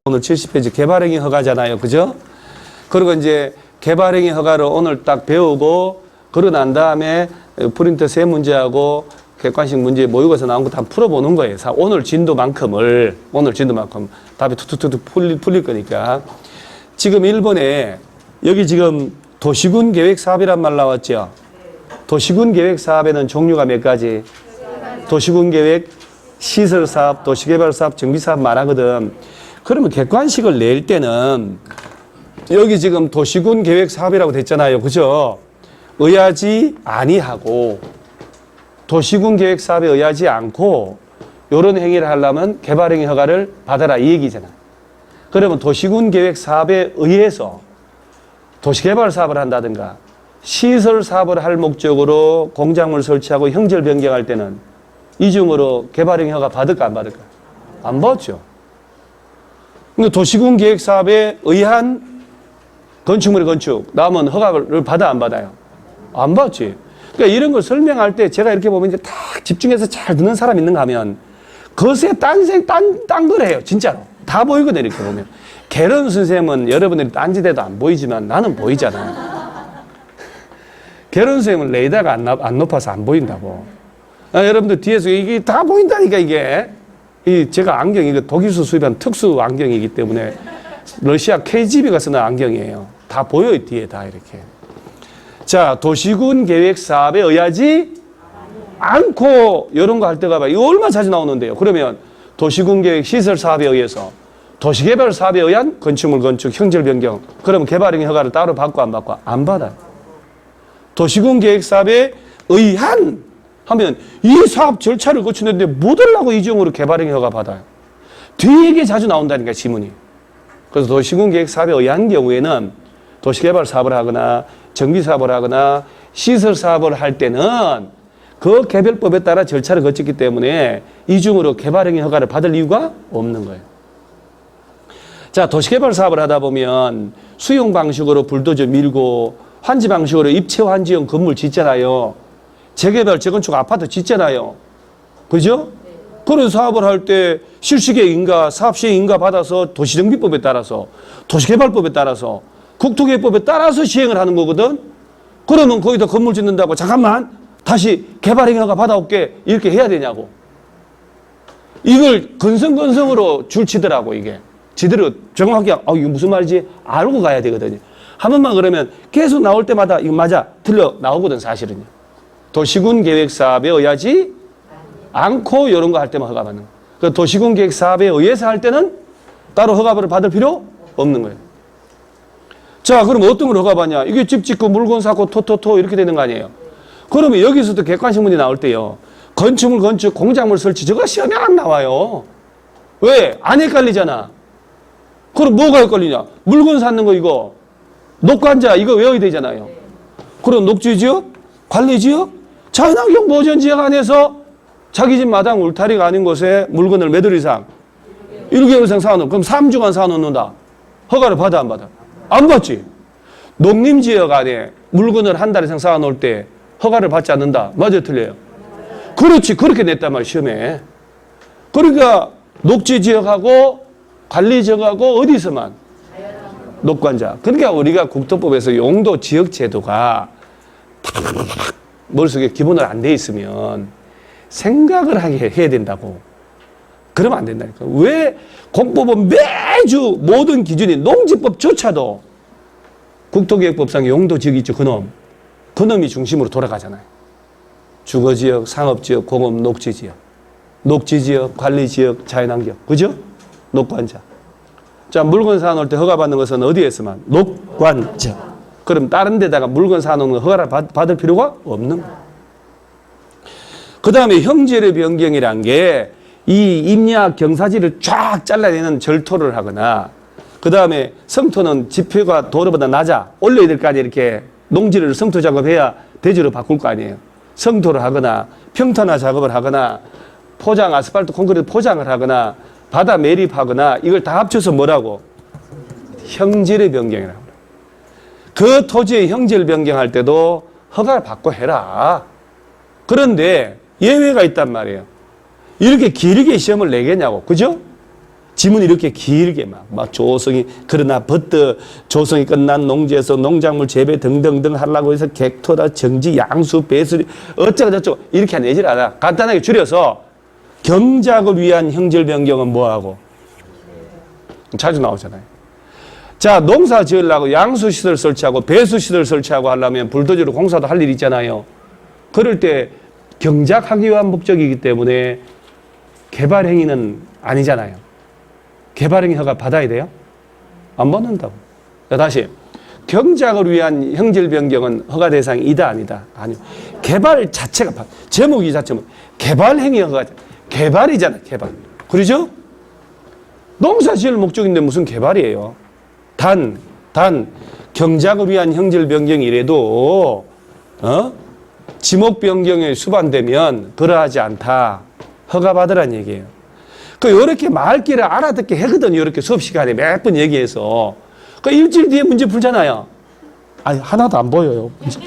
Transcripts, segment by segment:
오늘 70페이지 개발행위 허가잖아요. 그죠? 그리고 이제 개발행위 허가를 오늘 딱 배우고 그러고 난 다음에 프린터 세 문제하고 객관식 문제 모의고사 나온 거 다 풀어보는 거예요. 오늘 진도만큼 답이 툭툭툭 풀릴 거니까. 지금 1번에 여기 지금 도시군 계획 사업이란 말 나왔죠. 도시군 계획 사업에는 종류가 몇 가지? 도시군 계획, 시설 사업, 도시개발 사업, 정비 사업 말하거든. 그러면 객관식을 낼 때는 여기 지금 도시군 계획 사업이라고 됐잖아요. 그죠? 의하지 아니하고 도시군 계획 사업에 의하지 않고 이런 행위를 하려면 개발행위 허가를 받아라 이 얘기잖아. 그러면 도시군 계획 사업에 의해서 도시개발 사업을 한다든가 시설 사업을 할 목적으로 공작물 설치하고 형질 변경할 때는 이중으로 개발행위 허가 받을까 안 받을까? 안 받죠. 근데 도시군 계획 사업에 의한 건축물의 건축 나오면 허가를 받아 안 받아요? 안 받지. 그러니까 이런 걸 설명할 때 제가 이렇게 보면 이제 딱 집중해서 잘 듣는 사람 있는가 하면 것에 딴 걸 해요. 진짜로. 다 보이거든요. 이렇게 보면. 개론 선생님은 여러분들이 딴짓해도 안 보이지만 나는 보이잖아요. 개론 선생님은 레이더가 안 높아서 안 보인다고. 여러분들 뒤에서 이게 다 보인다니까 이게. 제가 안경 이거 독일에서 수입한 특수 안경이기 때문에 러시아 KGB가 쓰는 안경이에요. 다 보여요. 뒤에 다 이렇게. 자, 도시군 계획 사업에 의하지 않고 이런 거 할 때가 봐. 이거 얼마나 자주 나오는데요. 그러면 도시군 계획 시설 사업에 의해서 도시개발 사업에 의한 건축물 건축 형질 변경. 그러면 개발행위 허가를 따로 받고 안 받고? 안 받아요. 도시군 계획 사업에 의한 하면 이 사업 절차를 거치는데 못 하려고 이중으로 개발행위 허가 받아요. 되게 자주 나온다니까 지문이. 그래서 도시군 계획 사업에 의한 경우에는 도시개발 사업을 하거나 정비 사업을 하거나 시설 사업을 할 때는 그 개별법에 따라 절차를 거쳤기 때문에 이중으로 개발행위 허가를 받을 이유가 없는 거예요. 자, 도시개발 사업을 하다 보면 수용 방식으로 불도저 밀고 환지 방식으로 입체 환지형 건물 짓잖아요. 재개발, 재건축 아파트 짓잖아요. 그죠? 그런 사업을 할 때 실시계 인가, 사업시행 인가 받아서 도시정비법에 따라서 도시개발법에 따라서 국토계획법에 따라서 시행을 하는 거거든. 그러면 거기다 건물 짓는다고 잠깐만 다시 개발행위 허가 받아올게 이렇게 해야 되냐고. 이걸 건성건성으로 줄치더라고 이게. 지대로 정확하게 이게 무슨 말인지 알고 가야 되거든요. 한 번만 그러면 계속 나올 때마다 이거 맞아 틀려 나오거든 사실은요. 도시군 계획 사업에 의하지 않고 이런 거 할 때만 허가 받는 거예요. 그 도시군 계획 사업에 의해서 할 때는 따로 허가를 받을 필요 없는 거예요. 자, 그럼 어떤 걸 허가 받냐? 이게 집 짓고 물건 사고 토토토 이렇게 되는 거 아니에요? 그러면 여기서도 객관식 문제 나올 때요. 건축물 건축 공작물 설치 저거 시험에 안 나와요. 왜? 안 헷갈리잖아. 그럼 뭐가 헷갈리냐? 물건 사는 거 이거 녹관자 이거 외워야 되잖아요. 그럼 녹지지역, 관리지역, 자연환경 보전지역 안에서 자기 집 마당 울타리가 아닌 곳에 물건을 몇 월 이상? 1개월 이상 사놓는 그럼 3주간 사놓는다. 허가를 받아 안 받아? 안 받지. 농림지역 안에 물건을 한 달 이상 쌓아놓을 때 허가를 받지 않는다. 맞아요? 틀려요? 그렇지. 그렇게 냈단 말이야 시험에. 그러니까 녹지지역하고 관리지역하고 어디서만? 녹관자. 그러니까 우리가 국토법에서 용도 지역 제도가 머릿속에 기본으로 안 돼 있으면 생각을 해야 된다고. 그러면 안 된다니까. 왜 공법은 매주 모든 기준이 농지법조차도 국토계획법상 용도지역이 있죠. 그놈이 중심으로 돌아가잖아요. 주거지역, 상업지역, 공업, 녹지지역. 녹지지역, 관리지역, 자연환경. 그죠? 녹관자. 자, 물건 사놓을 때 허가받는 것은 어디에서만? 녹관자. 그럼 다른 데다가 물건 사놓는 허가를 받을 필요가 없는 거예요. 그 다음에 형질의 변경이란 게 이 임야학 경사지를 쫙 잘라내는 절토를 하거나 그 다음에 성토는 지표가 도로보다 낮아 올려야 될 거 아니에요. 이렇게 농지를 성토 작업해야 대지로 바꿀 거 아니에요. 성토를 하거나 평탄화 작업을 하거나 포장 아스팔트 콘크리트 포장을 하거나 바다 매립하거나 이걸 다 합쳐서 뭐라고? 형질의 변경이라고. 그 토지의 형질 변경할 때도 허가를 받고 해라. 그런데 예외가 있단 말이에요. 이렇게 길게 시험을 내겠냐고. 그죠? 지문이 이렇게 길게 막 조성이, 그러나 버터 조성이 끝난 농지에서 농작물 재배 등등등 하려고 해서 객토다, 정지, 양수, 배수리, 어쩌고 저쩌고 이렇게 내질 않아. 간단하게 줄여서 경작을 위한 형질 변경은 뭐하고? 자주 나오잖아요. 자, 농사 지으려고 양수시설 설치하고 배수시설 설치하고 하려면 불도저로 공사도 할 일 있잖아요. 그럴 때 경작하기 위한 목적이기 때문에 개발행위는 아니잖아요. 개발행위 허가 받아야 돼요? 안 받는다고. 다시, 경작을 위한 형질 변경은 허가 대상이다 아니다? 아니요. 개발 자체가, 제목이 자체는 개발행위 허가, 개발이잖아, 개발. 그러죠? 농사 지을 목적인데 무슨 개발이에요? 단, 경작을 위한 형질 변경이라도, 지목 변경에 수반되면 그러하지 않다. 허가 받으란 얘기예요. 이렇게 말귀를 알아듣게 하거든요. 이렇게 수업 시간에 몇 번 얘기해서. 일주일 뒤에 문제 풀잖아요. 아니, 하나도 안 보여요. 문제.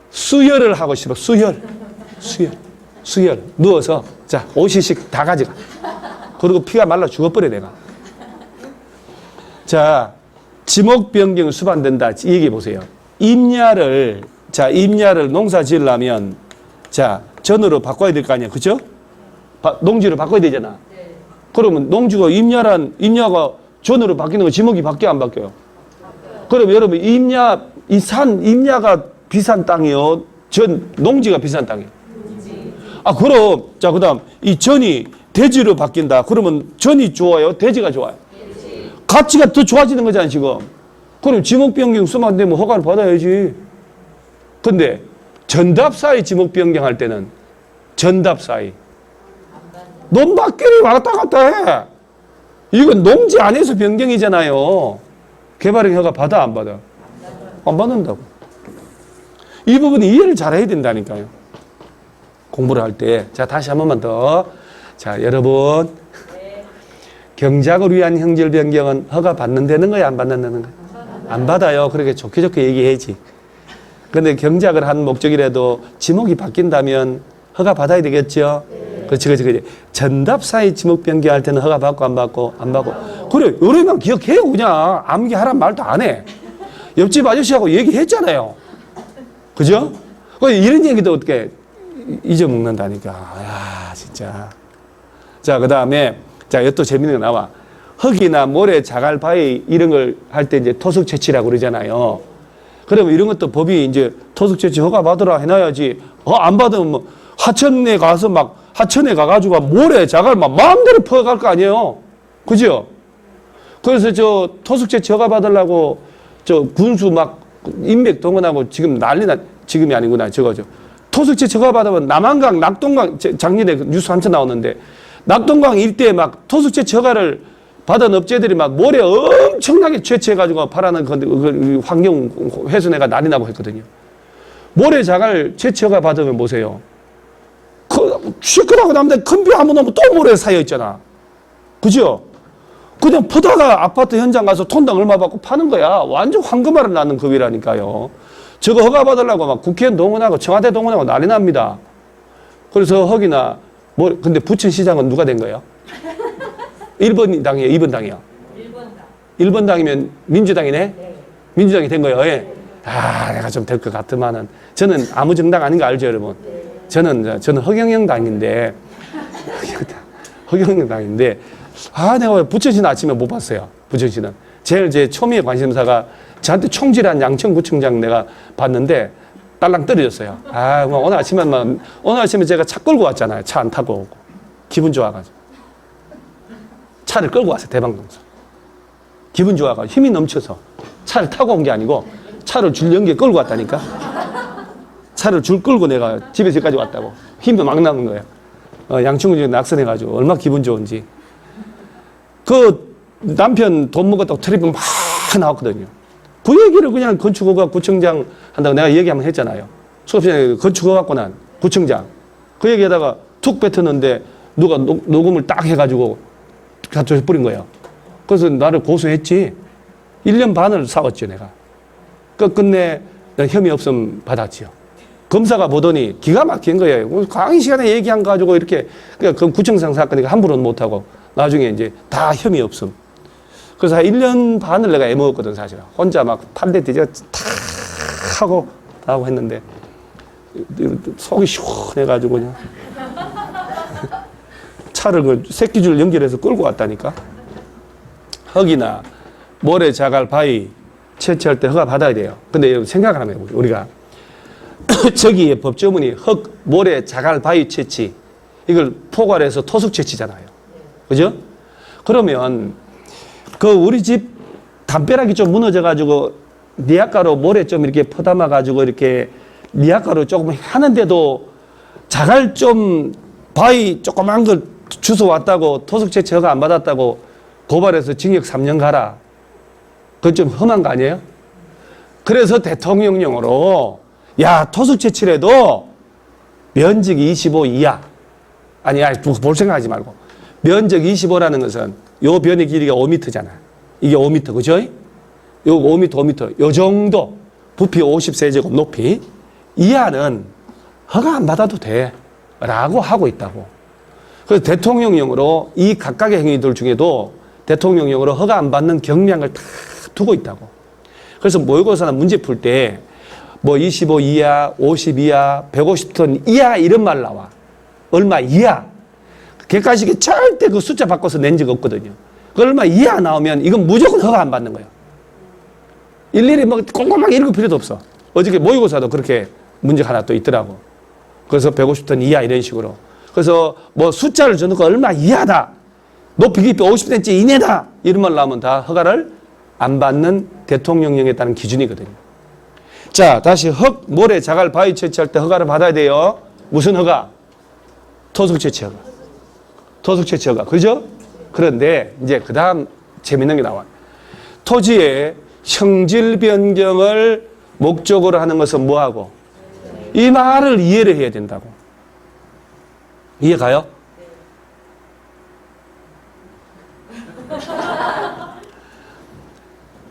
수혈을 하고 싶어. 수혈. 누워서. 자, 5cc 다 가져가. 그리고 피가 말라 죽어버려, 내가. 자, 지목 변경 수반된다. 이 얘기해 보세요. 임야를 농사 지으려면, 자, 전으로 바꿔야 될 거 아니야. 그죠? 농지로 바꿔야 되잖아. 네. 그러면 농지가 임야가 전으로 바뀌는 거 지목이 바뀌어 안 바뀌어요? 바뀌어요. 그럼 여러분 임야가 비싼 땅이요? 농지가 비싼 땅이요? 그럼 자, 그다음 이 전이 대지로 바뀐다. 그러면 전이 좋아요? 대지가 좋아요? 대지. 가치가 더 좋아지는 거잖아요, 지금. 그럼 지목 변경 수반되면 허가를 받아야지. 근데 전답 사이 지목 변경할 때는 전답 사이 논밭끼리 왔다 갔다 해. 이건 농지 안에서 변경이잖아요. 개발행 허가 받아 안 받아? 안 받는다고. 이 부분 이해를 잘해야 된다니까요. 공부를 할 때. 자, 다시 한 번만 더. 자, 여러분. 경작을 위한 형질 변경은 허가 받는다는 거야, 안 받는다는 거야? 안 받아요. 그렇게 좋게 얘기해야지. 근데 경작을 한 목적이라도 지목이 바뀐다면 허가 받아야 되겠죠? 그렇지. 전답 사이 지목 변경할 때는 허가 받고 안 받고? 안 받고. 그래, 요래만 기억해요, 그냥. 암기하란 말도 안 해. 옆집 아저씨하고 얘기했잖아요. 그죠? 이런 얘기도 어떻게 잊어먹는다니까. 야, 진짜. 자, 그 다음에, 자, 이것도 재밌는 거 나와. 흙이나 모래, 자갈, 바위 이런 걸 할 때 이제 토속 채취라고 그러잖아요. 그러면 이런 것도 법이 이제 토속 채취 허가 받으라 해놔야지. 안 받으면 뭐 하천에 가가지고 모래, 자갈 막 마음대로 퍼갈 거 아니에요. 그죠? 그래서 저 토속 채취 허가 받으려고 저 군수 막 인맥 동원하고 지금 지금이 아니구나. 토속 채취 허가 받으면 남한강, 낙동강, 작년에 뉴스 한참 나오는데 낙동강 일대에 막 토속 채취 허가를 받은 업체들이 막 모래 엄청나게 채취해가지고 팔아는 건데 환경 훼손해가 난리 나고 했거든요. 모래 자갈 채취 허가 받으면 보세요. 시끄러워 남들 큰 비 한번 오면 또 모래 쌓여 있잖아. 그죠? 그냥 퍼다가 아파트 현장 가서 톤당 얼마 받고 파는 거야. 완전 황금알을 낳는 급이라니까요. 저거 허가 받으려고 막 국회의원 동원하고 청와대 동원하고 난리 납니다. 그래서 허기나 근데 부천시장은 누가 된 거예요? 1번 당이에요? 2번 당이요? 1번 당이면 민주당이네? 네. 민주당이 된 거예요? 예. 내가 좀 될 것 같으면은. 저는 아무 정당 아닌 거 알죠, 여러분? 네. 저는 허경영 당인데, 허경영 당인데, 내가 부천시는 아침에 못 봤어요. 부천시는. 제일 제 초미의 관심사가 저한테 총질한 양천구청장 내가 봤는데, 딸랑 떨어졌어요. 오늘 아침에 제가 차 끌고 왔잖아요. 차 안 타고 오고. 기분 좋아가지고. 차를 끌고 왔어요. 대방동선. 기분 좋아가지고 힘이 넘쳐서. 차를 타고 온 게 아니고 차를 줄 연기에 끌고 왔다니까. 차를 줄 끌고 내가 집에서 여기까지 왔다고. 힘도 막 나는 거예요. 양충구에 낙선해가지고 얼마나 기분 좋은지. 그 남편 돈 먹었다고 텔레비전 막 나왔거든요. 그 얘기를 그냥 건축허가 구청장 한다고 내가 얘기 한번 했잖아요. 수업시간에 건축허가 갖고 난 구청장. 그 얘기하다가 툭 뱉었는데 누가 녹음을 딱 해가지고 갖다 뿌린 거예요. 그래서 나를 고소했지. 1년 반을 싸웠죠, 내가. 끝내 혐의 없음 받았지요. 검사가 보더니 기가 막힌 거예요. 강의 시간에 얘기한 거 가지고 이렇게, 그러니까 그 구청장 사건이니까 함부로는 못하고 나중에 이제 다 혐의 없음. 그래서 한 1년 반을 내가 애먹었거든, 사실. 혼자 막 판대 뒤져 탁 하고 다 하고 했는데 속이 시원해가지고 그냥 차를 그 새끼줄 연결해서 끌고 왔다니까. 흙이나 모래, 자갈, 바위 채취할 때 허가 받아야 돼요. 근데 생각을 하면 해보죠. 우리가 저기에 법조문이 흙, 모래, 자갈, 바위 채취 이걸 포괄해서 토속 채취잖아요. 그죠? 그러면 그 우리 집 담벼락이 좀 무너져가지고 니아가루 모래 좀 이렇게 퍼담아가지고 이렇게 니아가루 조금 하는데도 자갈 좀 바위 조그만 걸 주워 왔다고 토속 채취 허가 안 받았다고 고발해서 징역 3년 가라. 그건 좀 험한 거 아니에요? 그래서 대통령령으로 야 토속 채취라도 면적 25 이하 아니 볼 생각하지 말고 면적 25라는 것은 요 변의 길이가 5m잖아. 이게 5m 그죠? 요 5m 5m 요 정도 부피 50세제곱 높이 이하는 허가 안 받아도 돼 라고 하고 있다고. 그래서 대통령령으로 이 각각의 행위들 중에도 대통령령으로 허가 안 받는 경량을 다 두고 있다고. 그래서 모의고사나 문제 풀 때 뭐 25 이하, 50 이하, 150톤 이하 이런 말 나와. 얼마 이하. 객관식에 절대 그 숫자 바꿔서 낸 적 없거든요. 그 얼마 이하 나오면 이건 무조건 허가 안 받는 거예요. 일일이 뭐 꼼꼼하게 읽을 필요도 없어. 어저께 모의고사도 그렇게 문제가 하나 또 있더라고. 그래서 150톤 이하 이런 식으로. 그래서 뭐 숫자를 줘놓고 얼마 이하다. 높이 깊이 50cm 이내다. 이런 말 나오면 다 허가를 안 받는 대통령령에 따른 기준이거든요. 자, 다시 흙, 모래, 자갈, 바위 채취할 때 허가를 받아야 돼요. 무슨 허가? 토속 채취 허가. 토속 채취 허가. 그죠? 그런데 이제 그 다음 재밌는 게 나와요. 토지의 형질 변경을 목적으로 하는 것은 뭐하고? 이 말을 이해를 해야 된다고. 이해 가요?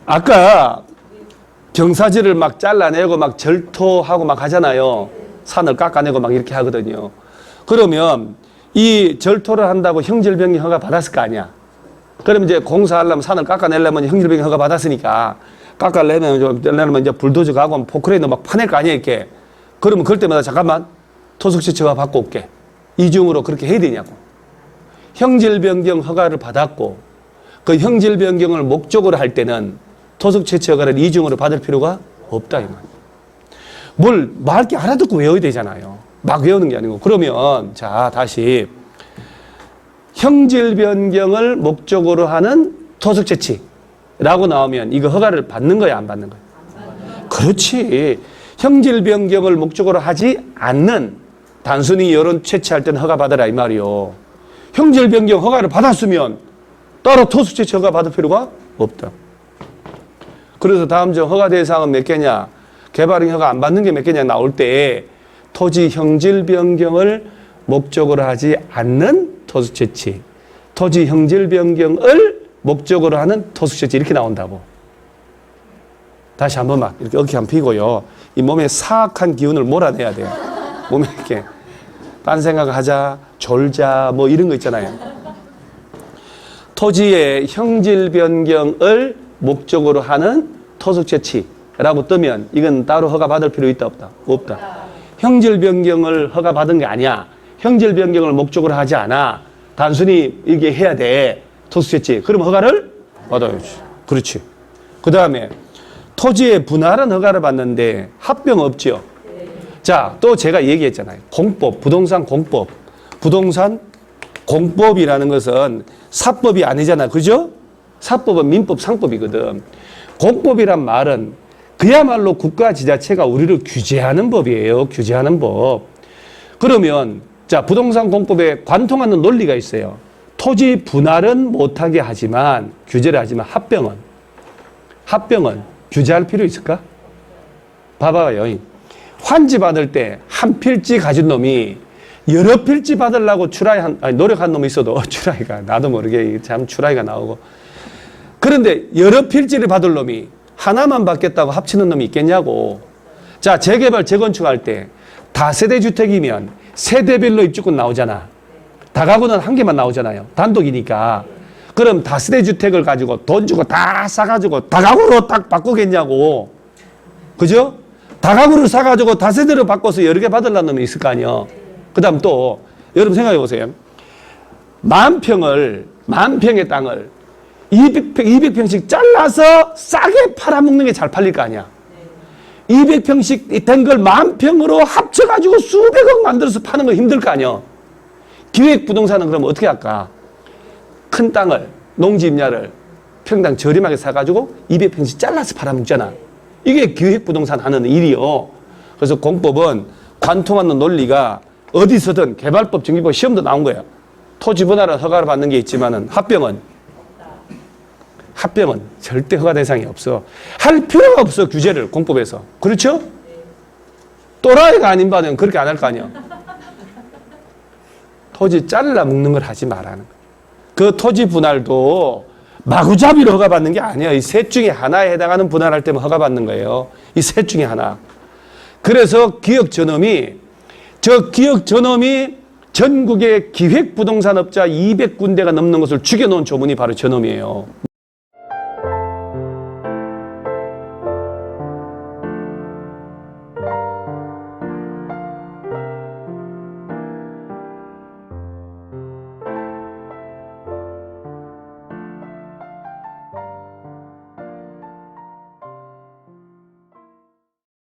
아까 경사지를 막 잘라내고 막 절토하고 막 하잖아요. 산을 깎아내고 막 이렇게 하거든요. 그러면 이 절토를 한다고 형질변경 허가 받았을 거 아니야. 그럼 이제 공사하려면 산을 깎아내려면 형질변경 허가 받았으니까 깎아내려면 이제 불도저 가고 포크레인도 막 파낼 거 아니야 이렇게. 그러면 그럴 때마다 잠깐만 토속채취 허가 받고 올게. 이중으로 그렇게 해야 되냐고. 형질변경 허가를 받았고 그 형질변경을 목적으로 할 때는 토속채취 허가를 이중으로 받을 필요가 없다 이 말이에요. 뭘 맑게 알아듣고 외워야 되잖아요. 막 외우는 게 아니고. 그러면 자 다시 형질 변경을 목적으로 하는 토속 채취라고 나오면 이거 허가를 받는 거야 안 받는 거야? 그렇지. 형질 변경을 목적으로 하지 않는 단순히 이런 채취할 때는 허가 받아라 이 말이요. 형질 변경 허가를 받았으면 따로 토속 채취 허가 받을 필요가 없다. 그래서 다음 중 허가 대상은 몇 개냐? 개발행 허가 안 받는 게 몇 개냐 나올 때 토지 형질 변경을 목적으로 하지 않는 토속 채취, 토지 형질 변경을 목적으로 하는 토속 채취 이렇게 나온다고. 다시 한 번만 이렇게 어깨 한번 펴고요. 이 몸에 사악한 기운을 몰아내야 돼요. 몸에 이렇게 딴 생각을 하자, 졸자 뭐 이런 거 있잖아요. 토지의 형질 변경을 목적으로 하는 토속 채취라고 뜨면 이건 따로 허가 받을 필요 있다 없다? 없다. 형질 변경을 허가 받은 게 아니야. 형질 변경을 목적으로 하지 않아. 단순히 이게 해야 돼. 토속 채취. 그럼 허가를 받아야지. 그렇지. 그 다음에 토지의 분할은 허가를 받는데 합병 없죠. 자, 또 제가 얘기했잖아요. 공법, 부동산 공법. 부동산 공법이라는 것은 사법이 아니잖아. 그죠? 사법은 민법, 상법이거든. 공법이란 말은 그야말로 국가 지자체가 우리를 규제하는 법이에요. 규제하는 법. 그러면 자, 부동산 공법에 관통하는 논리가 있어요. 토지 분할은 못하게 하지만 규제를 하지만 합병은 규제할 필요 있을까? 봐봐요. 환지 받을 때 한 필지 가진 놈이 여러 필지 받으려고 노력한 놈이 있어도 추라이가 나도 모르게 참 추라이가 나오고. 그런데 여러 필지를 받을 놈이 하나만 받겠다고 합치는 놈이 있겠냐고. 자, 재개발, 재건축할 때 다세대 주택이면 세대별로 입주권 나오잖아. 다가구는 한 개만 나오잖아요. 단독이니까. 그럼 다세대 주택을 가지고 돈 주고 다 사가지고 다가구로 딱 바꾸겠냐고. 그죠? 다가구를 사가지고 다세대로 바꿔서 여러 개 받으려는 놈이 있을 거 아니에요. 그 다음 또, 여러분 생각해 보세요. 만 평의 땅을 200평씩 잘라서 싸게 팔아먹는 게 잘 팔릴 거 아니야. 200평씩 된 걸 만 평으로 합쳐가지고 수백억 만들어서 파는 거 힘들 거 아니야. 기획부동산은 그럼 어떻게 할까? 큰 땅을, 농지임야를 평당 저렴하게 사가지고 200평씩 잘라서 팔아먹잖아. 이게 기획부동산 하는 일이요. 그래서 공법은 관통하는 논리가 어디서든 개발법 정비법 시험도 나온 거야. 토지 분할은 허가를 받는 게 있지만은 합병은 절대 허가 대상이 없어. 할 필요가 없어, 규제를 공법에서. 그렇죠? 또라이가 아닌 바는 그렇게 안 할 거 아니야. 토지 잘라 먹는 걸 하지 말라는 거야. 그 토지 분할도 마구잡이로 허가받는 게 아니에요. 이 셋 중에 하나에 해당하는 분할할 때만 허가받는 거예요. 이 셋 중에 하나. 그래서 기업 전업이 전국의 기획부동산업자 200군데가 넘는 것을 죽여놓은 조문이 바로 전업이에요.